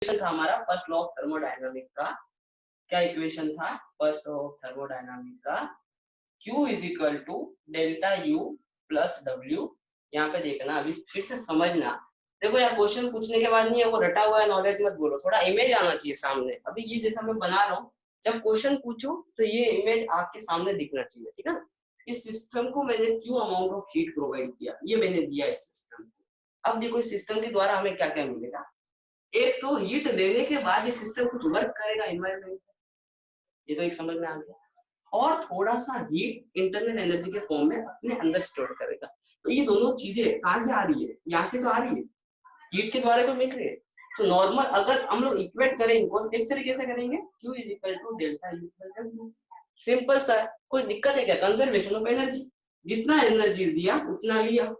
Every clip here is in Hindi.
था हमारा फर्स्ट लॉ ऑफ थर्मोडायनामिक का। क्या इक्वेशन था फर्स्ट लॉ ऑफ थर्मोडायनामिक का? Q is equal to delta U plus W। यहाँ पे देखना, अभी फिर से समझना। देखो यार, क्वेश्चन पूछने के बाद नहीं है वो रटा हुआ है नॉलेज मत बोलो, थोड़ा इमेज आना चाहिए सामने। अभी ये जैसा मैं बना रहा हूँ, जब क्वेश्चन पूछूं तो ये इमेज आपके सामने दिखना चाहिए, ठीक है ना। इस सिस्टम को मैंने Q amount of heat provide किया, ये मैंने दिया इस सिस्टम को। अब देखो इस सिस्टम के द्वारा हमें क्या क्या मिलेगा। एक तो हीट देने के बाद ये सिस्टम कुछ वर्क करेगा एनवायरनमेंट, ये तो एक समझ में आ गया। और थोड़ा सा हीट इंटरनल एनर्जी के फॉर्म में अपने अंदर स्टोर करेगा। तो ये दोनों चीजें कहां से आ रही है? यहाँ से तो आ रही है, हीट के द्वारा तो मिल रही है। तो नॉर्मल अगर हम लोग इक्वेट करें इनको तो किस तरीके से करेंगे? Q is equal to delta U plus W। Simple सा है, कोई दिक्कत है क्या? कंजर्वेशन ऑफ एनर्जी, जितना एनर्जी दिया उतना लिया,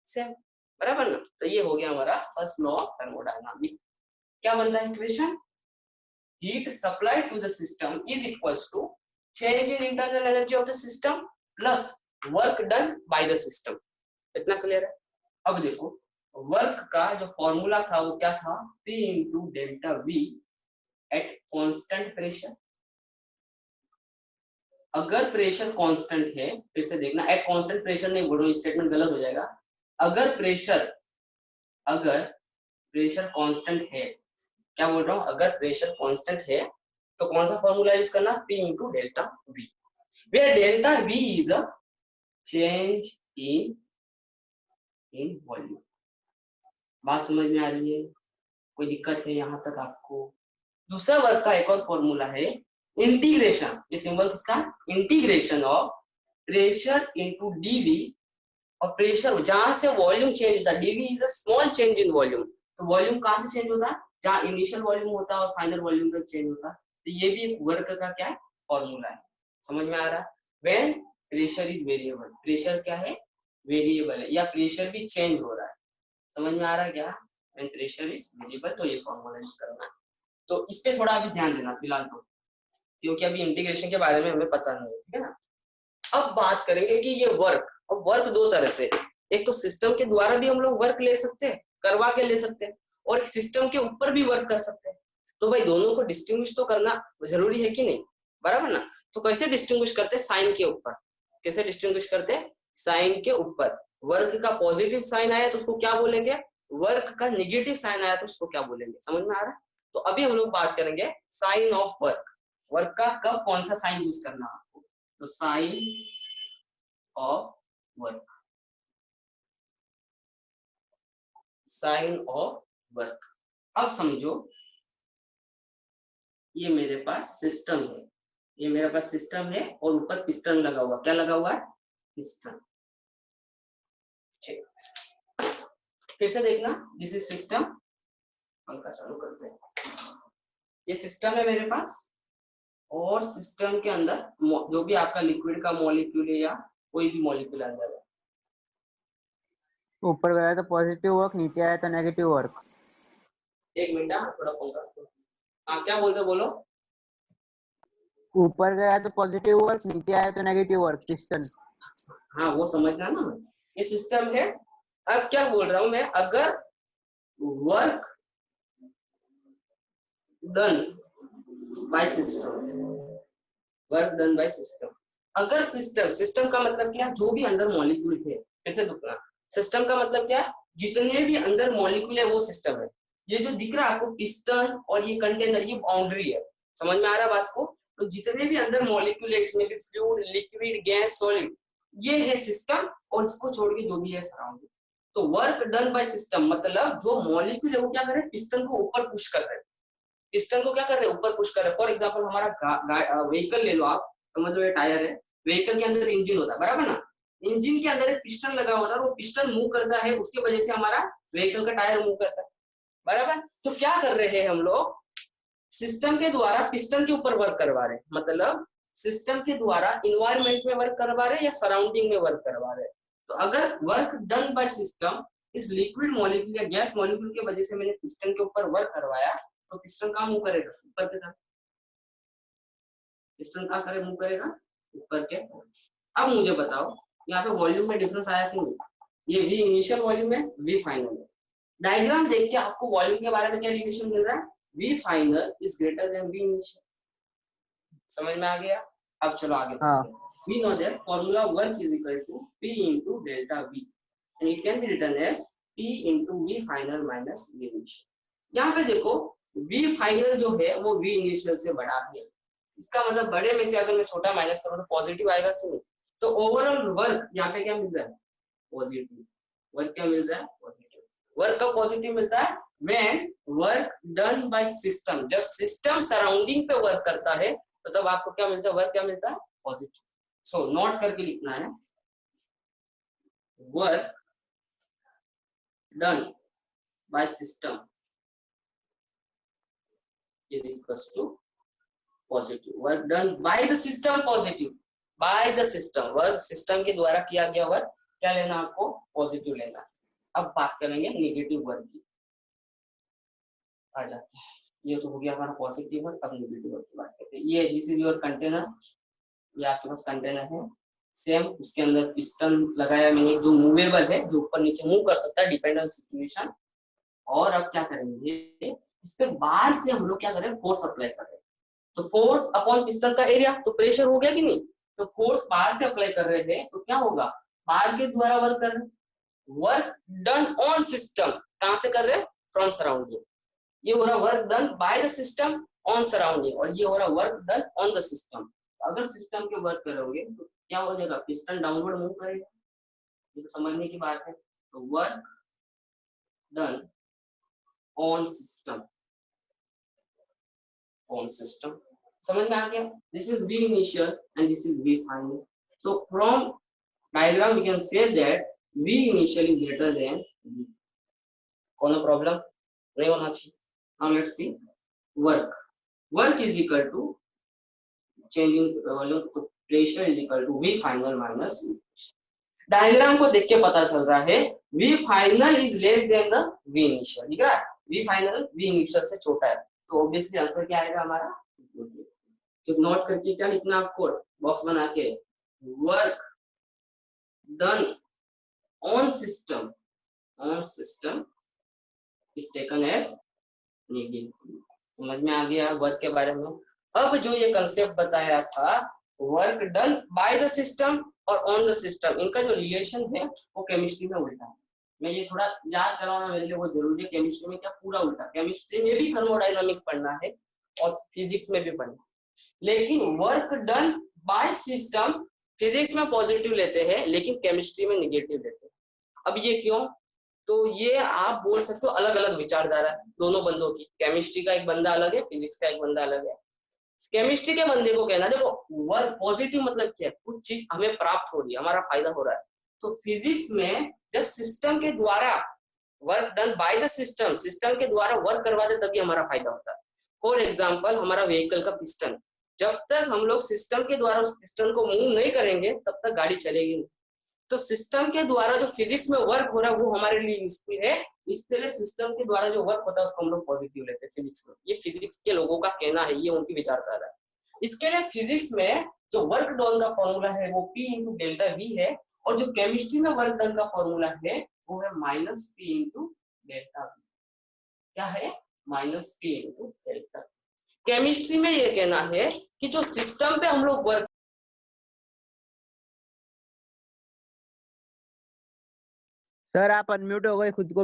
सेम, बराबर ना। तो ये हो गया हमारा फर्स्ट लॉ ऑफ थर्मोडायनामिक। क्या बनता है equation? heat supplied to the system is equals to change in internal energy of the system plus work done by the system। इतना क्लियर है? अब देखो वर्क का जो फॉर्मूला था वो क्या था? P into delta V at constant pressure. अगर प्रेशर कांस्टेंट है, फिर से देखना, एट कांस्टेंट प्रेशर नहीं बोल रहा हूं, स्टेटमेंट गलत हो जाएगा। अगर प्रेशर कांस्टेंट है, क्या बोल रहा हूँ, अगर प्रेशर कांस्टेंट है तो कौन सा फॉर्मूला यूज करना? P into delta V, where delta V is a change in volume. बात समझ में आ रही है? कोई दिक्कत है यहाँ तक आपको? दूसरा वर्क का एक और फॉर्मूला है इंटीग्रेशन। ये सिंबल किसका? Integration of pressure into dV। और प्रेशर जहां से वॉल्यूम चेंज होता है, dV is a small change in volume. तो वॉल्यूम कहां से चेंज होता है? जहां इनिशियल वॉल्यूम होता है और फाइनल वॉल्यूम का चेंज होता है। तो ये भी एक वर्क का क्या है? फॉर्मूला है। समझ में आ रहा है? When pressure is variable, pressure क्या है? वेरिएबल है, या प्रेशर भी चेंज हो रहा है। समझ में आ रहा है क्या? व्हेन प्रेशर इज वेरिएबल, तो ये फॉर्मूला यूज करना है। तो इस पे थोड़ा अभी ध्यान देना फिलहाल तो, क्योंकि अभी इंटीग्रेशन के बारे में हमें पता नहीं है, ठीक है ना। अब बात करेंगे कि ये वर्क, और वर्क दो तरह से, एक तो सिस्टम के द्वारा भी हम लोग वर्क ले सकते हैं, करवा के ले सकते हैं, और एक सिस्टम के ऊपर भी वर्क कर सकते हैं। तो भाई दोनों को डिस्टिंग्विश तो करना जरूरी है कि नहीं, बराबर ना। तो कैसे डिस्टिंग्विश करते हैं? साइन के ऊपर। कैसे डिस्टिंग्विश करते हैं? साइन के ऊपर। वर्क का पॉजिटिव साइन आया तो उसको क्या बोलेंगे? वर्क का निगेटिव साइन आया तो उसको क्या बोलेंगे? समझ में आ रहा है? तो अभी हम लोग बात करेंगे साइन ऑफ वर्क। वर्क का कब कौन सा साइन यूज करना आपको? तो sign of work, sign of work. अब समझो ये मेरे पास सिस्टम है, ये मेरे पास सिस्टम है और ऊपर पिस्टन लगा हुआ। क्या लगा हुआ है? पिस्टन। फिर से देखना, दिस इज सिस्टम। पंखा चालू करते हैं। ये सिस्टम है मेरे पास, और सिस्टम के अंदर जो भी आपका लिक्विड का मॉलिक्यूल है या कोई भी मॉलिक्यूल अंदर है। ऊपर गया तो पॉजिटिव वर्क, नीचे आया तो नेगेटिव वर्क। एक मिनट, थोड़ा पंखा। हाँ क्या बोल रहे, बोलो। ऊपर गया तो पॉजिटिव वर्क, नीचे आया तो नेगेटिव वर्क, पिस्टन। हाँ वो समझना ना, ये सिस्टम है। अब क्या बोल रहा हूं मैं, अगर work done by system, work done by system. अगर सिस्टम, सिस्टम का मतलब क्या? जो भी अंदर मॉलिक्यूल है। फिर से दुखना, सिस्टम का मतलब क्या? जितने भी अंदर मॉलिक्यूल है वो सिस्टम है। ये जो दिख रहा है आपको पिस्टन और ये कंटेनर, ये बाउंड्री है। समझ में आ रहा है बात को? तो जितने भी अंदर मॉलिक्यूल है, इसमें भी फ्लूइड, लिक्विड, गैस, सॉलिड, ये है सिस्टम। और इसको छोड़ के जो भी है सराउंडिंग। तो वर्क डन बाय सिस्टम मतलब जो मॉलिक्यूल है वो क्या कर रहे हैं? पिस्टन को ऊपर पुश कर रहे हैं। पिस्टन को क्या कर रहे हैं? ऊपर पुश कर रहे हैं। फॉर एग्जांपल हमारा व्हीकल ले लो आप, समझ लो ये टायर है, व्हीकल के अंदर इंजन होता है, बराबर ना। इंजन के अंदर एक पिस्टन लगा होता है, वो पिस्टन मूव करता है, उसकी वजह से हमारा व्हीकल का टायर मूव करता है, बराबर। तो क्या कर रहे हैं हम लोग? सिस्टम के द्वारा पिस्टन के ऊपर वर्क करवा रहे हैं, मतलब सिस्टम के द्वारा इन्वायरमेंट में वर्क करवा रहे हैं या सराउंडिंग में वर्क करवा रहे हैं। तो अगर वर्क डन बाय सिस्टम, इस लिक्विड मॉलिक्यूल या गैस मॉलिक्यूल की वजह से मैंने पिस्टन के ऊपर वर्क करवाया, तो पिस्टन कहाँ मूव करेगा? ऊपर की तरफ। पिस्टन कहाँ करे? मूव करेगा ऊपर के। अब मुझे बताओ यहाँ पे वॉल्यूम में डिफरेंस आया कि नहीं? ये V इनिशियल वॉल्यूम है, V फाइनल है। डायग्राम देख के आपको वॉल्यूम के बारे में क्या रिलेशन मिल रहा है? V final is greater than V initial. समझ में आ गया? अब चलो आगे हाँ। बढ़ते हैं। We know that formula work is equal to P into delta V and it can be written as P into V final minus V initial। यहाँ पे देखो V final जो है वो V initial से बड़ा है, इसका मतलब बड़े में से अगर मैं छोटा माइनस करूँ तो पॉजिटिव आएगा कि नहीं? तो ओवरऑल वर्क यहाँ पे क्या मिल रहा है? पॉजिटिव। वर्क क्या मिल रहा है? पॉजिटिव। वर्क का पॉजिटिव मिलता है when work done by system, जब सिस्टम सराउंडिंग पे वर्क करता है तो तब आपको क्या मिलता है? वर्क क्या मिलता है? पॉजिटिव। सो नोट करके लिखना है, work done by system is equals to positive. Work done by the system positive, by the system, work system के द्वारा किया गया वर्क क्या लेना आपको? पॉजिटिव लेना। अब बात करेंगे नेगेटिव वर्क की, आ जाते हैं। ये तो हो गया हमारा पॉजिटिव वर्क। अब नेगेटिव वर्क की बात करते हैं। ये दिस इज योर कंटेनर, ये आपके पास कंटेनर है सेम, उसके अंदर पिस्टन लगाया मैंने जो मूवेबल है, जो ऊपर नीचे मूव कर सकता है डिपेंड ऑन सिचुएशन। और अब क्या करेंगे, इस पे बाहर से हम लोग क्या करें? फोर्स अप्लाई कर रहे हैं। तो फोर्स अपॉन पिस्टन का एरिया, तो प्रेशर हो गया कि नहीं? तो फोर्स बाहर से अप्लाई कर रहे हैं तो क्या होगा? बाहर के द्वारा वर्क कर रहे हैं। वर्क डन ऑन सिस्टम, कहां से कर रहे हैं? From surrounding. ये हो रहा work done by the system on surrounding, और ये हो रहा work done on the system. अगर सिस्टम के वर्क करोगे तो क्या हो जाएगा? पिस्टन डाउनवर्ड मूव करेगा, ये तो समझने की बात है। तो work done on system, on system, समझ में आ गया? This is V initial and this is V final. So from diagram we can say that V initial is greater than V. कोनो प्रॉब्लम नहीं होना चाहिए। Now let's see work. Work is equal to changing volume to pressure is equal to V final minus V initial. Diagram को देख के पता चल रहा है V final is less than the V initial, दिख रहा है? V final V initial से छोटा है, तो ऑब्वियसली आंसर क्या आएगा हमारा? तो नोट करके क्या लिखना आपको? बॉक्स बना के work done on system, on system is taken as negative. समझ में आ गया वर्क के बारे में? अब जो ये कंसेप्ट बताया था work done by the system और ऑन द सिस्टम, इनका जो रिलेशन है वो केमिस्ट्री में उल्टा है। मैं ये थोड़ा याद कराना मेरे लिए वो जरूरी है। केमिस्ट्री में क्या पूरा उल्टा, केमिस्ट्री में भी थर्मोडायनामिक पढ़ना है और फिजिक्स में भी पढ़ना है, लेकिन work done by system physics में पॉजिटिव लेते हैं लेकिन केमिस्ट्री में निगेटिव लेते हैं। अब ये क्यों? तो ये आप बोल सकते हो अलग अलग विचारधारा है दोनों बंदों की। केमिस्ट्री का एक बंदा अलग है, फिजिक्स का एक बंदा अलग है। केमिस्ट्री के बंदे को कहना देखो वर्क पॉजिटिव मतलब क्या है? कुछ चीज हमें प्राप्त हो रही है, हमारा फायदा हो रहा है। तो फिजिक्स में जब सिस्टम के द्वारा work done by the system, system के द्वारा वर्क करवाते तभी हमारा फायदा होता है। फॉर एग्जाम्पल हमारा व्हीकल का पिस्टन, जब तक हम लोग सिस्टम के द्वारा उस पिस्टन को मूव नहीं करेंगे तब तक गाड़ी चलेगी नहीं। तो सिस्टम के द्वारा जो फिजिक्स में वर्क हो रहा है वो हमारे लिए यूजफुल है, इसलिए सिस्टम के द्वारा जो वर्क होता है उसको हम लोग पॉजिटिव लेते हैं फिजिक्स में। ये फिजिक्स के लोगों का कहना है, ये उनकी विचारधारा है। इसके लिए फिजिक्स में जो वर्क डन का फॉर्मूला है वो P इंटू डेल्टा V है, और जो केमिस्ट्री में वर्क डन का फॉर्मूला है वो है minus P into delta V। क्या है? Minus P into delta. Chemistry में ये कहना है कि जो सिस्टम पे हम लोग वर्क, सर आप अनम्यूट हो गए, खुद को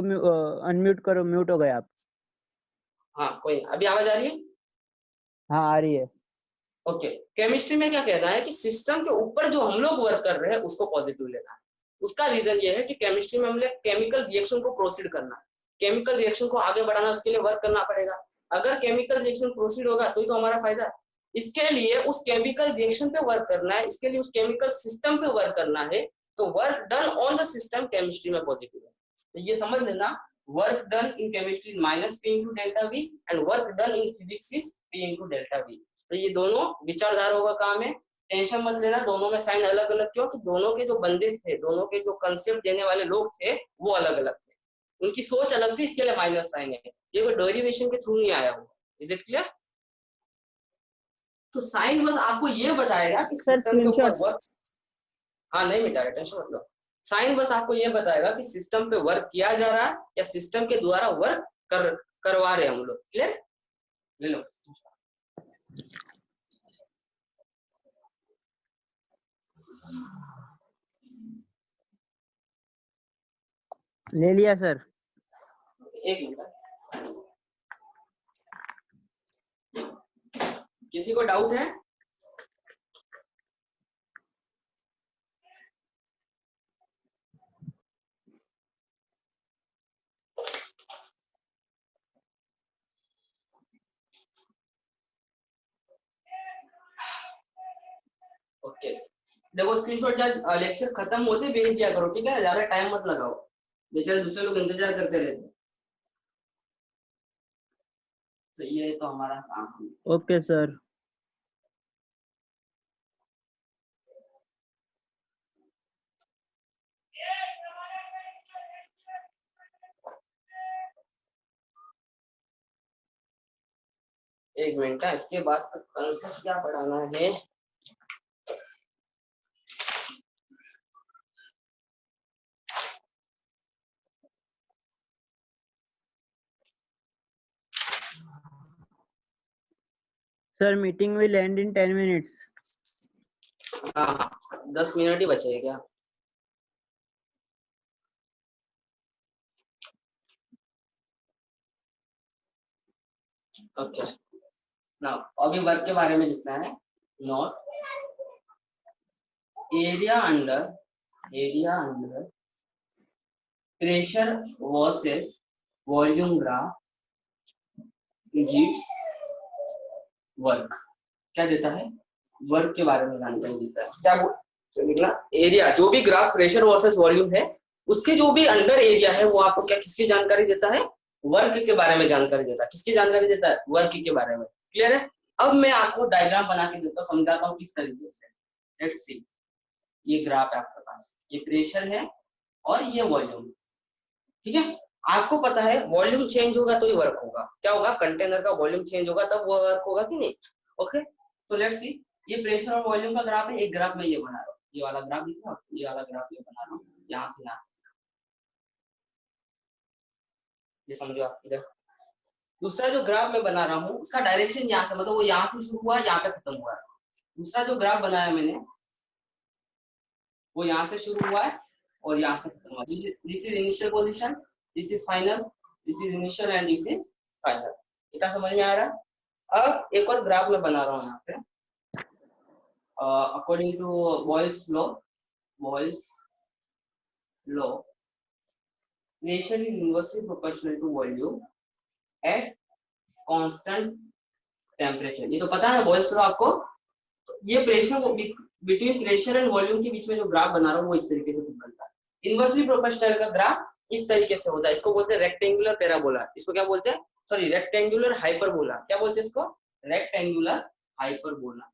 अनम्यूट करो, म्यूट हो गए आप। हाँ कोई, अभी आवाज आ रही है? हाँ आ रही है। ओके, केमिस्ट्री में क्या कहना है कि सिस्टम के ऊपर जो हम लोग वर्क कर रहे हैं उसको पॉजिटिव लेना है। उसका रीजन ये है कि केमिस्ट्री में हमने केमिकल रिएक्शन को प्रोसीड करना है, केमिकल रिएक्शन को आगे बढ़ाना, उसके लिए वर्क करना पड़ेगा। अगर केमिकल रिएक्शन प्रोसीड होगा तो हमारा फायदा है। इसके लिए उस केमिकल रिएक्शन पे वर्क करना है, इसके लिए उस केमिकल सिस्टम पे वर्क करना है। तो work done on the system chemistry में पॉजिटिव है। तो ये समझ लेना, work done in chemistry minus P into delta V and work done in physics is P into delta V। तो ये दोनों विचारधाराओं का काम है, टेंशन मत लेना। दोनों में साइन अलग अलग क्यों? कि दोनों के जो बंदे थे, दोनों के जो कंसेप्ट देने वाले लोग थे वो अलग अलग थे, उनकी सोच अलग थी, इसके लिए माइनस साइन है। ये कोई डेरिवेशन के थ्रू नहीं आया हुआ। Is it clear? तो साइन बस आपको ये बताएगा कि सिस्टम के ऊपर वर्क, हाँ नहीं मिटा रहा, टेंशन मत लो। साइन बस आपको ये बताएगा कि सिस्टम पे वर्क किया जा रहा है या सिस्टम के द्वारा वर्क करवा रहे हैं हम लोग। क्लियर? ले लो। ले लिया सर। एक मिनट, किसी को डाउट है? ओके, देखो स्क्रीनशॉट जब लेक्चर खत्म होते भेज दिया करो, ठीक है? ज्यादा टाइम मत लगाओ, बेचारे दूसरे लोग इंतजार करते रहते हैं। तो ये तो हमारा काम है। Okay sir. एक मिनट है, इसके बाद कंसेप्ट क्या पढ़ाना है? Sir meeting will and in 10 minutes. हाँ हाँ, 10 मिनट ही बचे हैं क्या? ओके, नाउ अभी वर्क के बारे में लिखना है। Note area under pressure versus volume graph gives work. क्या देता है? वर्क के बारे में जानकारी देता है। क्या लिखना? एरिया, जो भी ग्राफ प्रेशर वर्सेस वॉल्यूम है उसके जो भी अंडर एरिया है वो आपको क्या किसकी जानकारी देता है? वर्क के बारे में जानकारी देता है। किसकी जानकारी देता है? वर्क के बारे में। क्लियर है? अब मैं आपको डायग्राम बना के देता हूँ, समझाता हूँ किस तरीके से। लेट्स सी, ये ग्राफ है आपके पास, ये प्रेशर है और ये वॉल्यूम, ठीक है? आपको पता है वॉल्यूम चेंज होगा तो ही वर्क होगा। क्या होगा? कंटेनर का वॉल्यूम चेंज होगा तब वो वर्क होगा कि नहीं? ओके, तो लेट्स सी, ये प्रेशर और वॉल्यूम का ग्राफ है। एक ग्राफ में ये बना रहा हूँ, ये वाला ग्राफ दिख रहा है, ये वाला ग्राफ ये बना रहा हूँ यहाँ से यहाँ। ये समझो आप इधर। दूसरा जो ग्राफ मैं बना रहा हूँ उसका डायरेक्शन यहाँ से, मतलब वो यहाँ से शुरू हुआ यहाँ पे खत्म हुआ है। दूसरा जो ग्राफ बनाया मैंने वो यहाँ से शुरू हुआ है और यहाँ से खत्म हुआ। This is initial position, this is final, this is initial and this is final. इतना समझ में आ रहा है? अब एक और ग्राफ मैं बना रहा हूँ यहाँ पे। According to Boyle's law, pressure is inversely proportional to volume at constant temperature. ये तो पता है बॉयल्स लॉ आपको। ये pressure between pressure and volume के बीच में जो ग्राफ बना रहा हूँ वो इस तरीके से बनता है। इनवर्सली प्रोपोर्शनल का ग्राफ इस तरीके से होता है। इसको बोलते हैं रेक्टेंगुलर पैराबोला। इसको क्या बोलते हैं? Sorry, rectangular hyperbola. क्या बोलते हैं इसको? Rectangular hyperbola.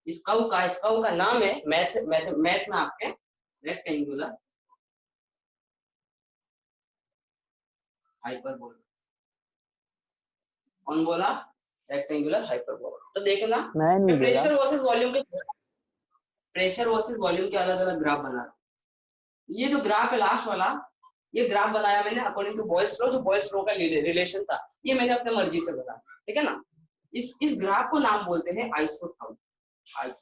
इस कर्व का नाम है मैथ में आपके रेक्टेंगुलर हाइपरबोला। कौन बोला? Rectangular hyperbola. तो देखना, मैं नहीं बोला। प्रेशर वर्सेस वॉल्यूम के अलग अलग ग्राफ बना। ये जो ग्राफ है लास्ट वाला, ये ग्राफ बनाया मैंने अकॉर्डिंग टू बॉयल्स लॉ। जो बॉयल्स लॉ का रिलेशन था ये मैंने अपने मर्जी से बनाया, ठीक है ना? इस ग्राफ को नाम बोलते हैं आइसोथर्म। इस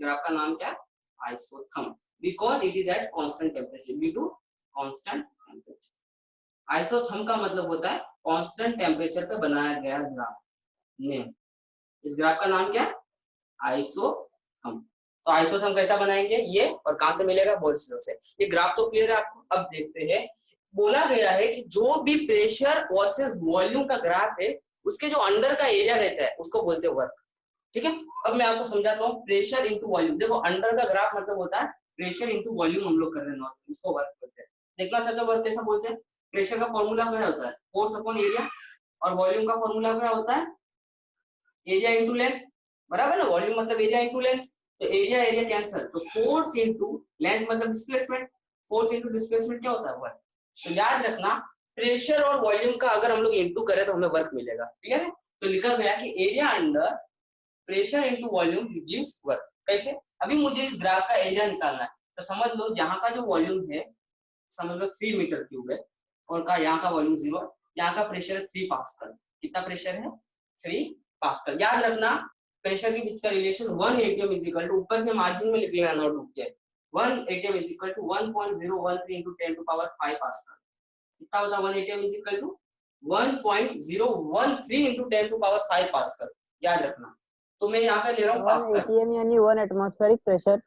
ग्राफ का नाम क्या है? Isotherm, because it is at constant temperature, due to constant temperature. Isotherm का मतलब होता है कांस्टेंट टेम्परेचर पे बनाया गया ग्राफ। नेम, इस ग्राफ का नाम क्या है? आइसोथर्म। तो आइसोथर्म कैसा बनाएंगे? ये, और कहां से मिलेगा? बॉयल्स लॉ से। ये ग्राफ तो क्लियर है आपको। अब देखते हैं, बोला गया है कि जो भी प्रेशर वर्सेस वॉल्यूम का ग्राफ है उसके जो अंडर का एरिया रहता है उसको बोलते हैं वर्क, ठीक है? अब मैं आपको समझाता हूँ। प्रेशर इंटू वॉल्यूम, देखो अंडर का ग्राफ मतलब होता है प्रेशर इंटू वॉल्यूम हम लोग कर रहे हैं, इसको वर्क बोलते हैं। देखना चाहते हो वर्क कैसा बोलते हैं? प्रेशर का फॉर्मूला क्या होता है? फोर्स अपॉन एरिया, और वॉल्यूम का फॉर्मूला क्या होता है? एरिया इंटू लेंथ, बराबर ना? वॉल्यूम मतलब एरिया इंटू लेंथ, तो एरिया कैंसल, तो फोर्स इंटू लेंथ मतलब डिस्प्लेसमेंट। फोर्स इंटू डिस्प्लेसमेंट क्या होता है? वर्क। तो याद रखना, प्रेशर और वॉल्यूम का अगर हम लोग इंटू करें तो हमें वर्क मिलेगा, ठीक है? तो लिखा गया कि area under pressure into volume gives work. कैसे? अभी मुझे इस ग्राफ का एरिया निकालना है, तो समझ लो यहाँ का जो वॉल्यूम है समझ लो 3 मीटर क्यूब है, और का यहाँ का वॉल्यूम 0, यहाँ का प्रेशर है 3 पास्कल। कितना प्रेशर है? 3 पास्कल। याद रखना प्रेशर के बीच का relation 1 atm is equal to, ऊपर के मार्जिन में लिख लेना नोट बुक के, 1 atm is equal to 1.013 into 10 to power 5 pascal. कितना होता है 1 atm is equal to 1.013 into 10 to power 5 pascal. याद रखना। तो मैं यहाँ पे ले रहा हूँ पास्कल। 1 atm यानी 1 एटमॉस्फेरिक प्रेशर।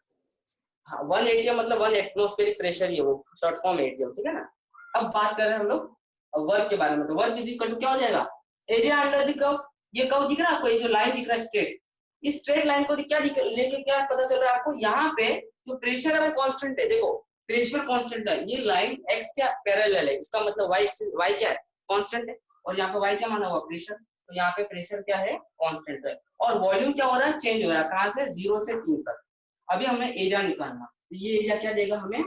हाँ 1 atm मतलब 1 एटमॉस्फेरिक प्रेशर ही है वो, शॉर्ट फॉर्म atm, ठीक है ना। अब बात कर रहे हैं हम लोग वर्क के बारे में, तो वर्क इज इक्वल टू क्या हो जाएगा, एरिया अंडर द कर्व। ये कर्व दिख रहा है आपको, ये जो लाइन दिख रहा है स्ट्रेट, इस स्ट्रेट लाइन को क्या लेके क्या पता चल रहा है आपको, यहाँ पे जो प्रेशर है वो कांस्टेंट है। देखो प्रेशर कांस्टेंट है, ये लाइन एक्स क्या पैरेलल है, इसका मतलब वाई क्या है, कांस्टेंट है, और यहाँ पे वाई क्या माना हुआ, प्रेशर। तो यहाँ पे प्रेशर क्या है, कांस्टेंट है, और वॉल्यूम क्या हो रहा है, चेंज हो रहा है, कहाँ से 0 से 3 तक। अभी हमें एरिया निकालना, तो ये एरिया क्या देगा हमें,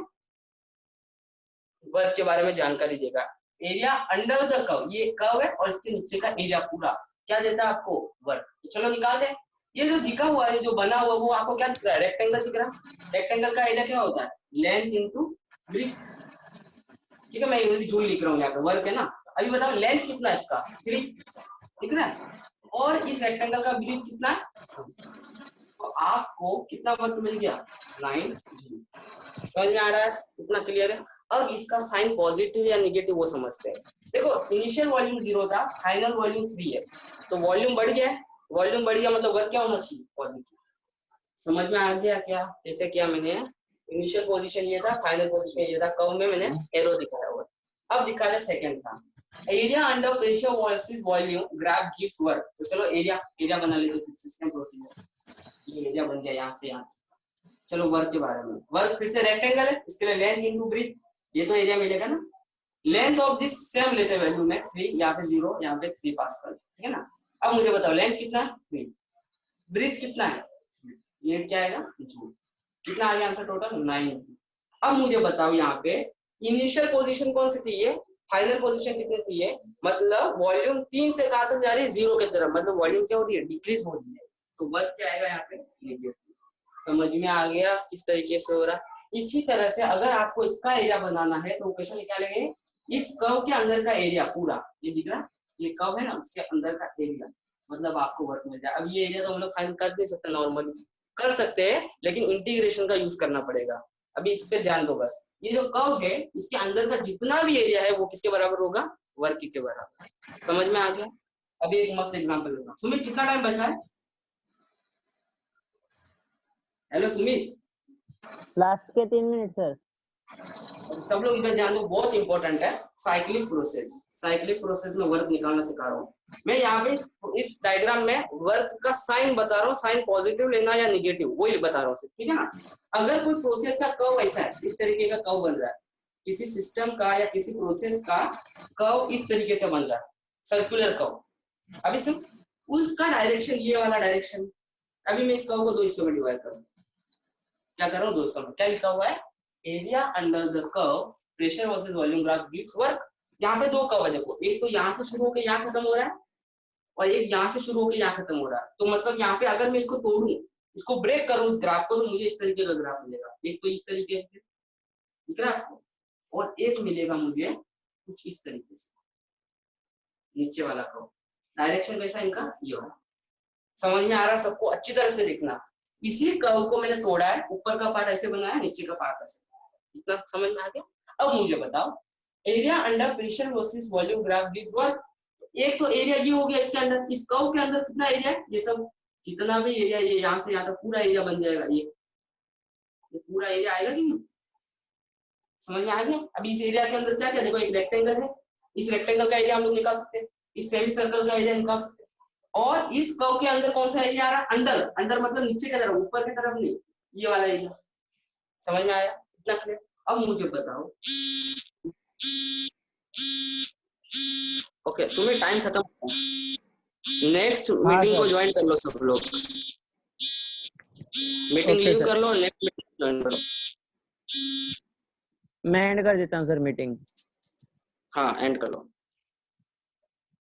वर्क के बारे में जानकारी देगा। एरिया अंडर द कर्व, ये कर्व है और इसके नीचे का एरिया पूरा क्या देता है आपको, वर्क। तो चलो निकाल दे। ये जो दिखा हुआ है, जो बना हुआ, वो आपको क्या दिख रहा है, रेक्टेंगल दिख रहा है। रेक्टेंगल का एरिया क्या होता है, लेंथ इनटू ब्रेथ, ठीक है। मैं यूनिट जूल लिख रहा हूँ यहाँ पे, वर्क है ना। अभी बताओ लेंथ कितना है इसका, 3, ठीक है, और इस रेक्टेंगल का ब्रेथ कितना है, तो आपको कितना वर्क मिल गया, 9 जूल। समझ में आ रहा है, इतना क्लियर है। अब इसका साइन पॉजिटिव या नेगेटिव वो समझते हैं। देखो इनिशियल वॉल्यूम 0 था, फाइनल वॉल्यूम 3 है, तो वॉल्यूम बढ़ गया, वॉल्यूम बढ़ गया मतलब वर्क क्या होना चाहिए, पॉजिटिव। समझ में आ गया क्या, कैसे किया मैंने, इनिशियल पोजीशन ये था, फाइनल पोजीशन ये था, कर्व में मैंने एरो दिखाया हुआ। अब दिखा रहे सेकंड था, area under pressure versus volume graph gives work. तो चलो एरिया बना लेते, सिस्टम प्रोसीजर, ये एरिया बन गया यहाँ से यहाँ। चलो वर्क के बारे में, वर्क फिर से रेक्टेंगल है, इसके लिए लेंथ इनटू ब्रेथ, ये तो एरिया मिलेगा ना। लेंथ ऑफ दिस सेम लेते हैं वैल्यू में 3, यहाँ पे 0, यहाँ पे 3 पास्कल, ठीक है ना। अब मुझे बताओ लेंथ कितना है 3, ब्रेथ कितना है, ये क्या आएगा जूल। कितना आ गया आंसर टोटल 9 जूल। अब मुझे बताओ यहाँ पे इनिशियल पोजीशन कौन सी थी, ये फाइनल पोजीशन कितनी थी, ये मतलब वॉल्यूम 3 से कहाँ तक जा रही है, 0 की तरफ, मतलब वॉल्यूम क्या हो रही है, डिक्रीज हो रही है। तो वर्क क्या आएगा यहाँ पे, नेगेटिव। समझ में आ गया किस तरीके से हो रहा है। इसी तरह से अगर आपको इसका एरिया बनाना है तो कैसे निकालेंगे, इस कर्व के अंदर का एरिया पूरा, ये दिख रहा है, ये कर्व है ना, उसके अंदर का एरिया, मतलब आपको वर्क मिल जाए। अब ये एरिया तो हम लोग फाइंड कर नहीं सकते, नॉर्मली कर सकते हैं, लेकिन इंटीग्रेशन का यूज करना पड़ेगा। अभी इस पे ध्यान दो बस, ये जो कर्व है इसके अंदर का जितना भी एरिया है वो किसके बराबर होगा, वर्क के बराबर। समझ में आ गया। अभी एक मस्त एग्जांपल दूंगा। सुमित कितना टाइम बचा है, हेलो सुमित, लास्ट के 3 मिनट सर। सब लोग इधर ध्यान दो, बहुत इंपॉर्टेंट है। साइक्लिक प्रोसेस में वर्क निकालना सिखा रहा हूँ मैं। यहाँ पे इस डायग्राम में वर्क का साइन बता रहा हूँ, साइन पॉजिटिव लेना या नेगेटिव वही बता रहा हूँ, ठीक है ना। अगर कोई प्रोसेस का कर्व ऐसा है, इस तरीके का कर्व बन रहा है, किसी सिस्टम का या किसी प्रोसेस का कर्व इस तरीके से बन रहा है, सर्कुलर कर्व। अभी सुन, उसका डायरेक्शन ये वाला डायरेक्शन। अभी मैं इस कर्व को 2 हिस्सों में डिवाइड करूँ, क्या कर रहा हूँ 2 हिस्सों में, क्या लिखा हुआ है, area under the curve pressure versus volume graph gives work. यहाँ पे 2 कर्व है, देखो एक तो यहाँ से शुरू होकर यहाँ खत्म हो रहा है, और एक यहाँ से शुरू होकर यहाँ खत्म हो रहा है। तो मतलब यहाँ पे अगर मैं इसको तोड़ूं, इसको ब्रेक करूं इस ग्राफ को, तो मुझे इस तरीके का ग्राफ मिलेगा। एक तो इस तरीके से दिख रहा है आपको, और एक मिलेगा मुझे कुछ इस तरीके से, नीचे वाला कर्व। डायरेक्शन कैसा इनका, ये वाला। समझ में आ रहा है सबको, अच्छी तरह से देखना। इसी कर्व को मैंने तोड़ा है, ऊपर का पार्ट ऐसे बनाया, नीचे का पार्ट ऐसे, इतना समझ में आ गया। अब मुझे बताओ area under pressure versus volume graph gives work. एक तो एरिया ये हो गया, इसके अंदर, इस कर्व के अंदर कितना एरिया है, ये सब जितना भी एरिया, ये यहाँ से यहाँ तक पूरा एरिया बन जाएगा, ये पूरा एरिया आएगा कि नहीं, समझ में आ गया। अभी इस एरिया के अंदर क्या क्या, देखो एक रेक्टेंगल है, इस रेक्टेंगल का एरिया हम लोग निकाल सकते हैं, इस सेमी सर्कल का एरिया निकाल सकते हैं, और इस कर्व के अंदर कौन सा एरिया आ रहा है, अंदर, अंदर मतलब नीचे की तरफ, ऊपर की तरफ नहीं, ये वाला एरिया। समझ में आया, इतना क्लियर। अब मुझे बताओ, ओके तुम्हें टाइम खत्म, नेक्स्ट मीटिंग को ज्वाइन कर लो सब लोग, मीटिंग लीव कर लो, नेक्स्ट मीटिंग ज्वाइन करो। मैं एंड कर देता हूँ सर मीटिंग। हाँ एंड कर लो।